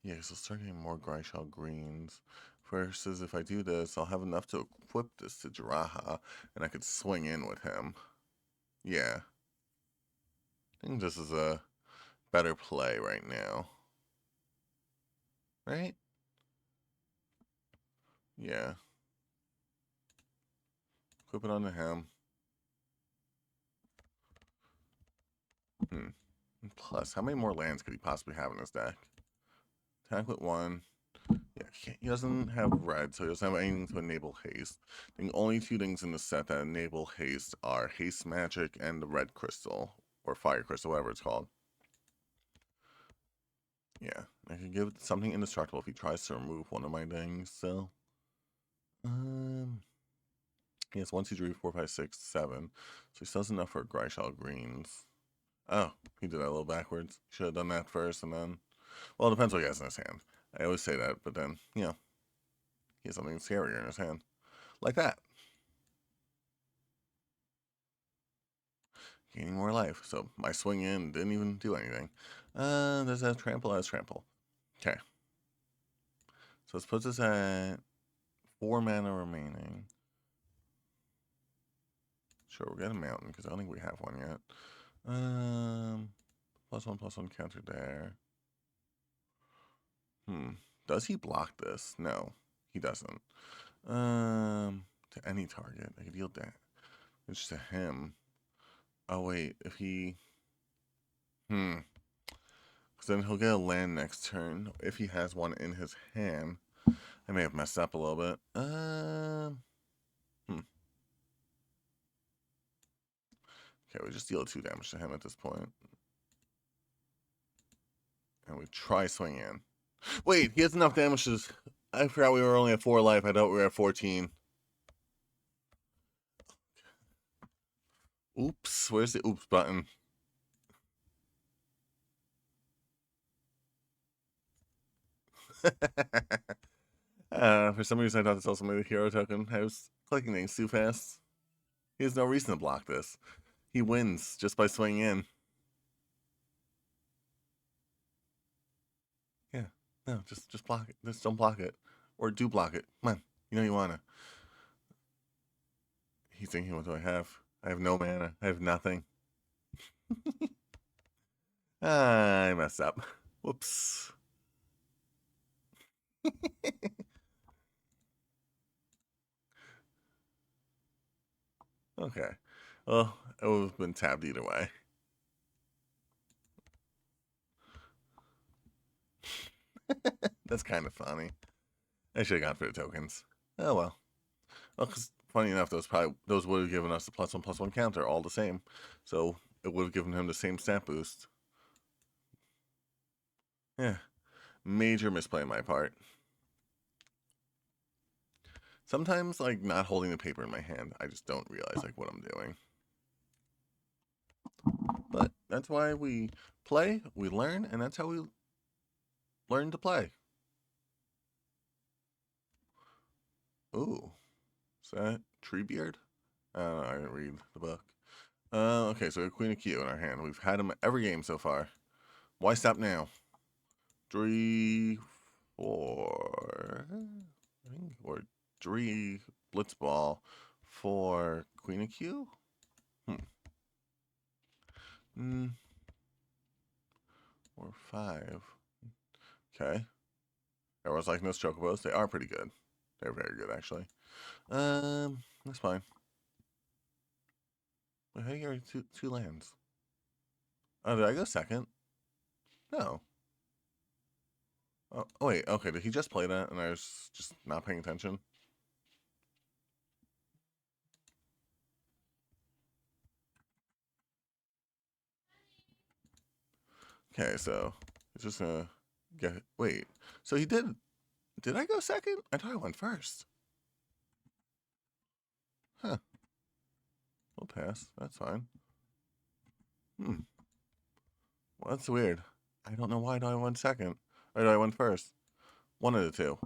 Yeah, so start getting more Gryshall greens. Versus if I do this, I'll have enough to equip this to Jiraha, and I could swing in with him. Yeah. I think this is a better play right now. Right? Yeah. Equip it onto him. Plus, how many more lands could he possibly have in his deck? Attack with 1. Yeah, he doesn't have red, so he doesn't have anything to enable haste. The only 2 things in the set that enable haste are haste magic and the red crystal, or fire crystal, whatever it's called. Yeah, I can give it something indestructible if he tries to remove one of my things. So, um, he has 1, 2, 3, 4, 5, 6, 7. So he still has enough for Gryshall greens. Oh, he did that a little backwards. Should have done that first and then. Well, it depends what he has in his hand. I always say that, but then, he has something scarier in his hand. Like that. Gaining more life. So my swing in didn't even do anything. Does that trample? Has trample. Okay. So this puts us at 4 mana remaining. Sure, we'll get a mountain because I don't think we have one yet. +1/+1 counter there. Does he block this? No, he doesn't. To any target, I could deal that. It's to him. Oh wait, if he, because then he'll get a land next turn if he has one in his hand. I may have messed up a little bit. Okay, we just deal 2 damage to him at this point. And we try swing in. Wait, he has enough damages. I forgot we were only at 4 life. I thought we were at 14. Oops, where's the oops button? For some reason, I thought this also made a hero token. I was clicking things too fast. He has no reason to block this. He wins just by swinging in. Yeah, no, just block it. Just don't block it, or do block it. Come on, you know you wanna. He's thinking, what do I have? I have no mana. I have nothing. I messed up. Whoops. Okay. Well, it would have been tabbed either way. That's kind of funny. I should have gone for the tokens. Oh well. Well, because funny enough, those would have given us the +1/+1 counter all the same. So it would have given him the same stat boost. Yeah. Major misplay on my part. Sometimes, like, not holding the paper in my hand, I just don't realize, like, what I'm doing. But that's why we play, we learn, and that's how we learn to play. Ooh. Is that Treebeard? I didn't read the book. Okay, so we have Queen of Q in our hand. We've had him every game so far. Why stop now? 3, 4, I think, or 3 Blitzball for Queen of Q? Or 5. Okay. Everyone's like those chocobos. They are pretty good. They're very good, actually. That's fine. But hey, you're two lands. Oh, did I go second? No. Oh, wait. Okay, did he just play that and I was just not paying attention? Okay, so it's just gonna get. Wait. So he did. Did I go second? I thought I went first. Huh. We'll pass. That's fine. Well, that's weird. I don't know why I went second. Or I went first. One of the two.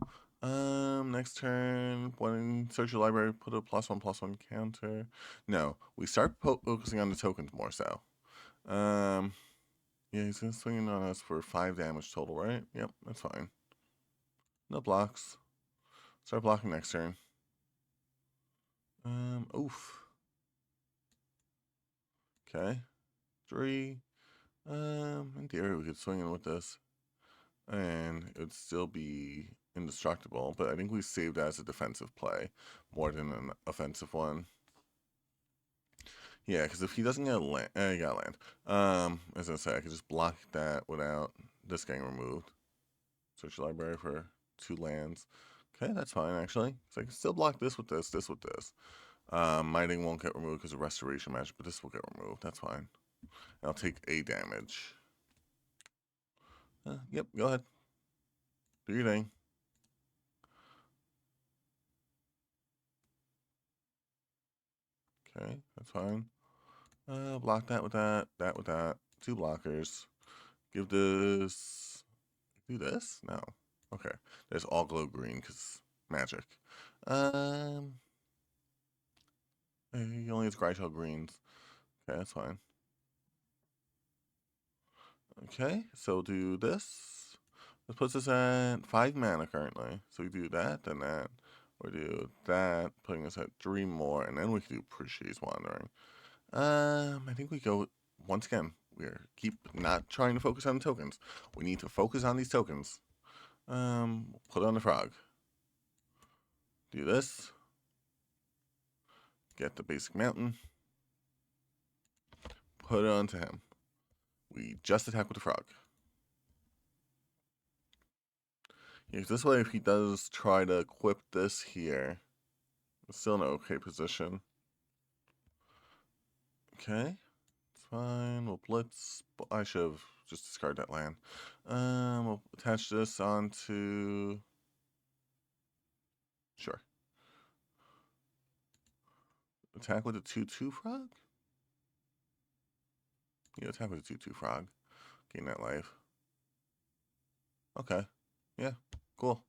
Next turn, when search your library, put a +1/+1 counter. No, we start focusing on the tokens more so. Yeah, he's gonna swing in on us for 5 damage total, right? Yep, that's fine. No blocks. Start blocking next turn. Oof. Okay. 3. In theory, we could swing in with this, and it would still be indestructible. But I think we saved that as a defensive play more than an offensive one. Yeah, because if he doesn't get a land, he got land. As I say, I could just block that without this getting removed. Search the library for 2 lands. Okay, that's fine actually. So I can still block this with this with this. Mighting won't get removed because of restoration magic, but this will get removed. That's fine. And I'll take 8 damage. Yep, go ahead. Do your thing. Okay, that's fine. Block that with that, that with that. 2 blockers. Give this... Do this? No. Okay. There's all glow green because magic. Um, he only has Gryshell greens. Okay, that's fine. Okay, so do this. This puts us at 5 mana currently. So we do that, then that. Or do that, putting us at 3 more, and then we can do Appreciate's Wandering. I think we go, once again, we're keep not trying to focus on the tokens. We need to focus on these tokens. Put on the frog. Do this. Get the basic mountain. Put it onto him. We just attack with the frog. Yeah, this way, if he does try to equip this here, it's still in an okay position. Okay, it's fine. We'll blitz. I should have just discarded that land. We'll attach this onto. Sure. Attack with a 2/2 frog? Yeah, attack with a 2/2 frog. Gain that life. Okay. Yeah, cool.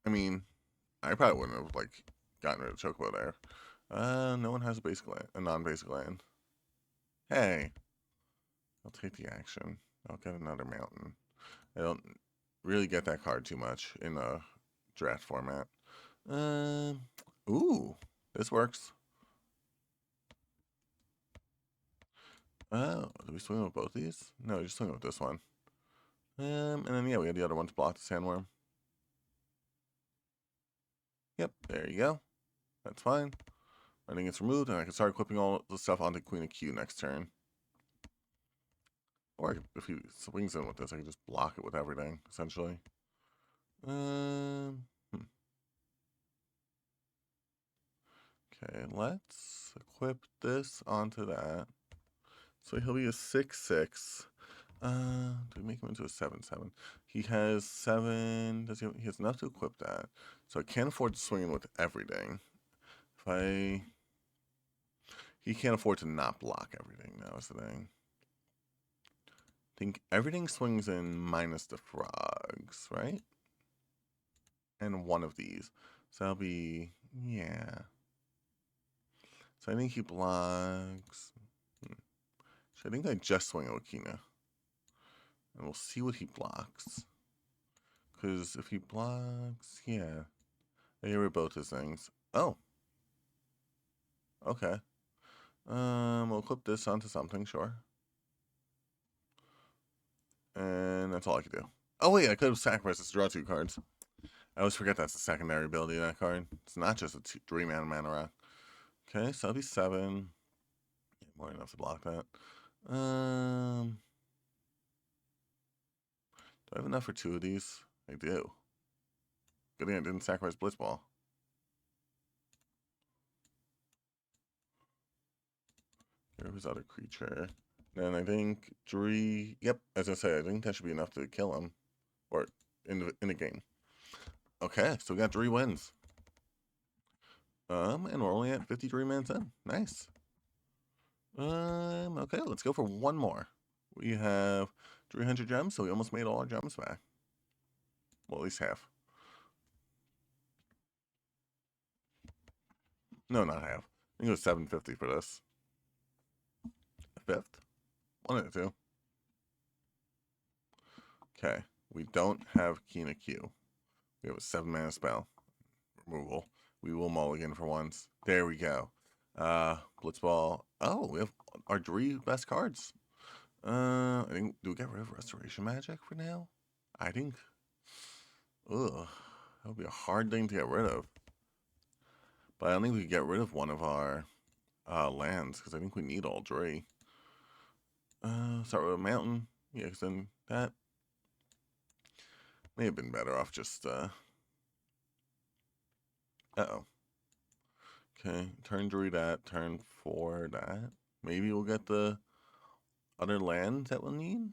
I mean, I probably wouldn't have, like, gotten rid of Chocobo there. No one has a basic land, a non-basic land. Hey, I'll take the action. I'll get another mountain. I don't really get that card too much in a draft format. Ooh, this works. Oh, do we swing with both these? No, just swing with this one. And then yeah, we had the other one to block the sandworm. Yep, there you go. That's fine. I think it's removed, and I can start equipping all the stuff onto Queen of Q next turn. Or if he swings in with this, I can just block it with everything, essentially. Okay, let's equip this onto that. So he'll be a 6/6. Do we make him into a 7/7? He has 7. He has enough to equip that. So I can't afford to swing in with everything. He can't afford to not block everything, that was the thing. I think everything swings in minus the frogs, right? And one of these. So that'll be, yeah. So I think he blocks. So I think I just swing Okina. And we'll see what he blocks. Because if he blocks, yeah. I hear both his things. Oh. Okay. We'll clip this onto something, sure. And that's all I can do. Oh wait, I could have sacrificed this to draw 2 cards. I always forget that's the secondary ability of that card. It's not just a 3-mana rock. Okay, so that'll be 7. More than enough to block that. Do I have enough for 2 of these? I do. Good thing I didn't sacrifice Blitzball. Here was other creature. And I think 3. Yep, as I say, I think that should be enough to kill him. Or in the game. Okay, so we got 3 wins. And we're only at 53 minutes in. Nice. Okay, let's go for one more. We have 300 gems, so we almost made all our gems back. Well, at least half. No, not half. I think it was 750 for this. A fifth? One of the two. Okay, we don't have Kina Q. We have a 7-mana spell. Removal. We will mulligan for once. There we go. Blitzball. Oh, we have our 3 best cards. I think, do we get rid of Restoration Magic for now? I think, ugh, that would be a hard thing to get rid of. But I don't think we can get rid of one of our lands, because I think we need all 3. Start with a mountain. Yeah, because then that may have been better off just, uh-oh. Okay, turn 3 that, turn 4 that. Maybe we'll get the other land that we'll need.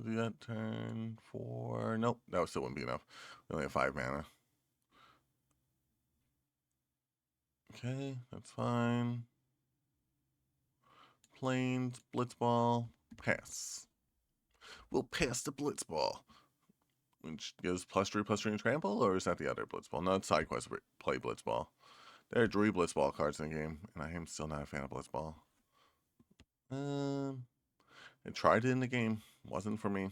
Do that turn 4. Nope, that still wouldn't be enough. We only have 5 mana. Okay, that's fine. Plains, Blitzball, pass. We'll pass the Blitzball. Which gives +3/+3 and trample, or is that the other Blitzball? No, it's side quest play Blitzball. There are 3 Blitzball cards in the game, and I am still not a fan of Blitzball. I tried it in the game, wasn't for me.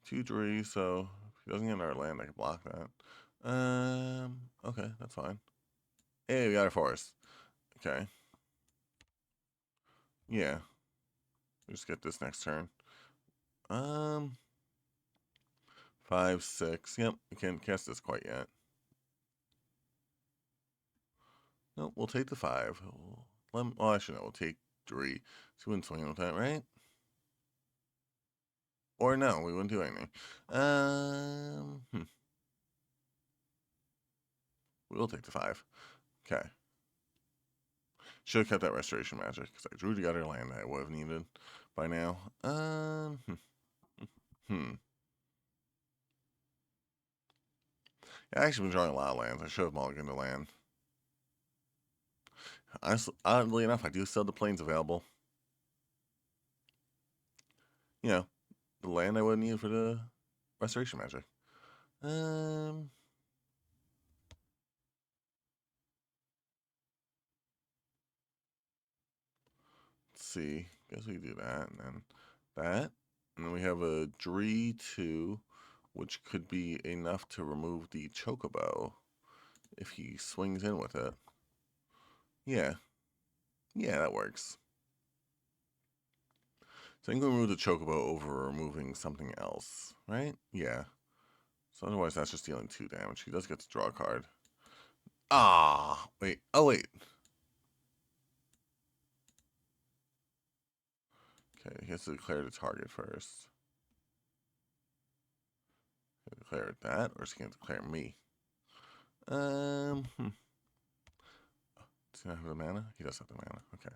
2/3, so if he doesn't get another land, I can block that. Okay, that's fine. Hey, we got a forest. Okay. Yeah. Just get this next turn. 5, 6. Yep, we can't cast this quite yet. Nope, we'll take the 5. Oh, actually, no, we'll take 3. So we wouldn't swing with that, right? Or no, we wouldn't do anything. We'll take the 5. Okay. Should have kept that Restoration Magic, because I drew together land that I would have needed by now. I've actually been drawing a lot of lands. I should have mulliganed the land. Honestly, oddly enough, I do still have the plains available. You know, the land I would need for the Restoration Magic. Let's see. Guess we do that, and then that. And then we have a Dree 2, which could be enough to remove the Chocobo if he swings in with it. Yeah. Yeah, that works. So I think we remove the Chocobo over removing something else, right? Yeah. So otherwise that's just dealing 2 damage. He does get to draw a card. Ah, wait. Oh, wait. Okay, he has to declare the target first. Declare that, or is he going to declare me? Does he not have the mana? He does have the mana. Okay.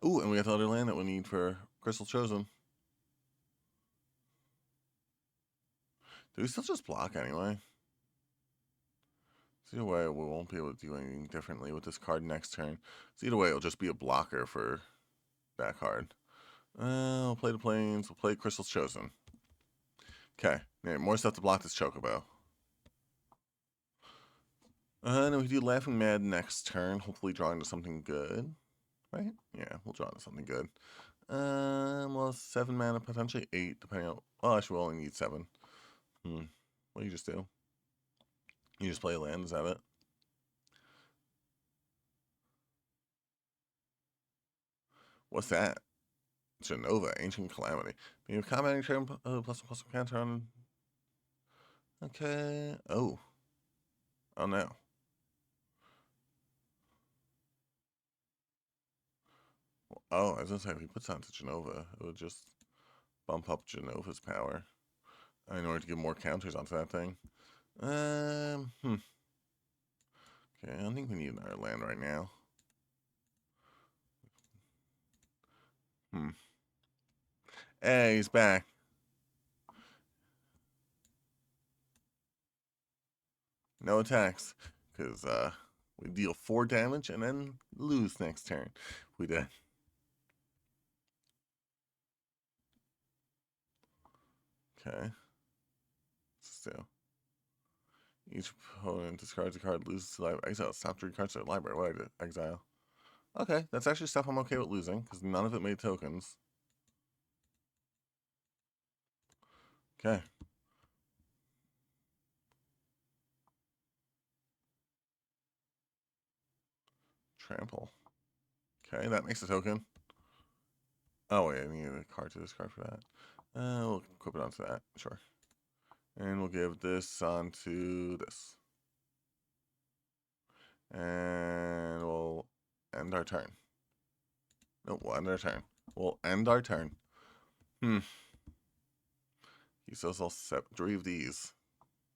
Ooh, and we got the other land that we need for Crystal Chosen. Do we still just block anyway? So either way, we won't be able to do anything differently with this card next turn. So either way, it'll just be a blocker for that card. We'll play the plains. We'll play Crystal's Chosen. Okay, more stuff to block this Chocobo. And we do Laughing Mad next turn, hopefully drawing to something good. Right? Yeah, we'll draw to something good. Well, 7 mana, potentially 8, depending on... Well, actually, we only need 7. What do you just do? You just play a land, is that it? What's that? Genova, Ancient Calamity. You have combating turn, +1/+1 counter on... Okay. Oh. Oh, no. Oh, I was gonna say, if he puts onto Genova, it would just bump up Genova's power in order to give more counters onto that thing. Okay, I don't think we need another land right now. Hey, he's back. No attacks, because we deal 4 damage and then lose next turn. We did. Okay. Still. Each opponent discards a card, loses to library. Exile. Stop 3 cards to the library. What I did? Exile. Okay, that's actually stuff I'm okay with losing, because none of it made tokens. Okay. Trample. Okay, that makes a token. Oh, wait, I need a card to discard for that. We'll equip it onto that, sure. And we'll give this onto this. And we'll end our turn. Nope, we'll end our turn. We'll end our turn. He says I'll set 3 of these.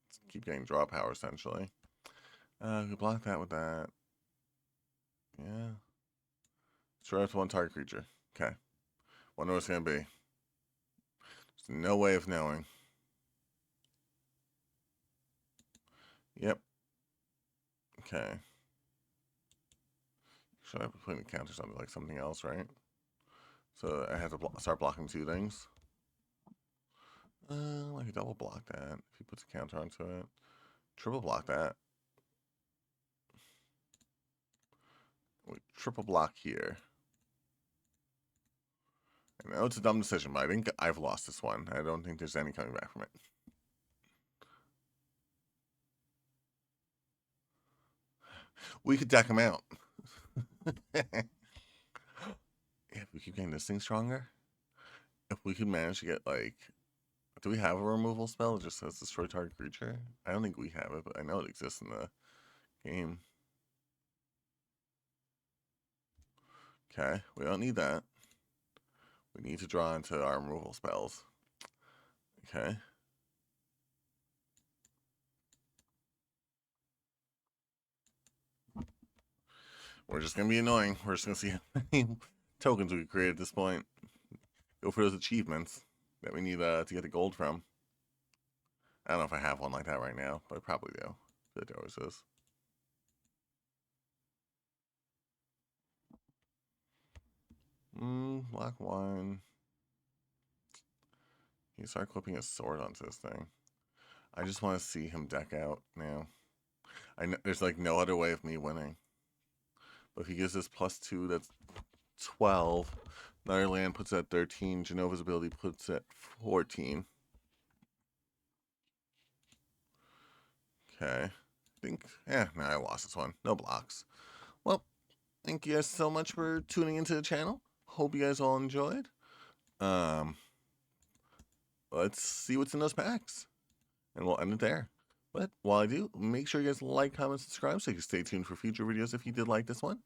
Let's keep getting draw power, essentially. We block that with that. Yeah. Destroy up to one target creature. Okay. Wonder what it's going to be. There's no way of knowing. Yep. Okay. Should I be putting the counters on like something else, right? So I have to start blocking 2 things. I could double block that if he puts a counter onto it. Triple block that. Wait, triple block here. I know it's a dumb decision, but I think I've lost this one. I don't think there's any coming back from it. We could deck him out. Yeah, if we keep getting this thing stronger, if we could manage to get like, do we have a removal spell that just says destroy target creature? I don't think we have it, but I know it exists in the game. Okay, we don't need that. We need to draw into our removal spells. Okay. We're just going to be annoying. We're just going to see how many tokens we can create at this point. Go for those achievements that we need to get the gold from. I don't know if I have one like that right now, but I probably do. There always is. Black 1. You start clipping a sword onto this thing. I just want to see him deck out now. I know there's like no other way of me winning. But if he gives this +2, that's 12. Another land puts at 13. Genova's ability puts at 14. Okay. I think, no, I lost this one. No blocks. Well, thank you guys so much for tuning into the channel. Hope you guys all enjoyed. Let's see what's in those packs. And we'll end it there. But while I do, make sure you guys like, comment, subscribe so you can stay tuned for future videos if you did like this one.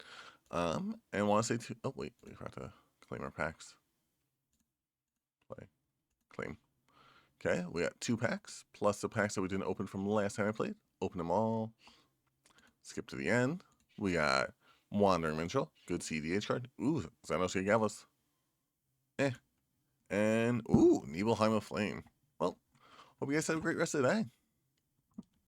And want to say oh wait, we forgot to claim our packs. Play. Claim. Okay, we got 2 packs, plus the packs that we didn't open from the last time I played. Open them all. Skip to the end. We got Wandering Minstrel. Good CDH card. Ooh, Xenos Gavos. And, ooh, Nibelheim of Flame. Well, hope you guys have a great rest of the day.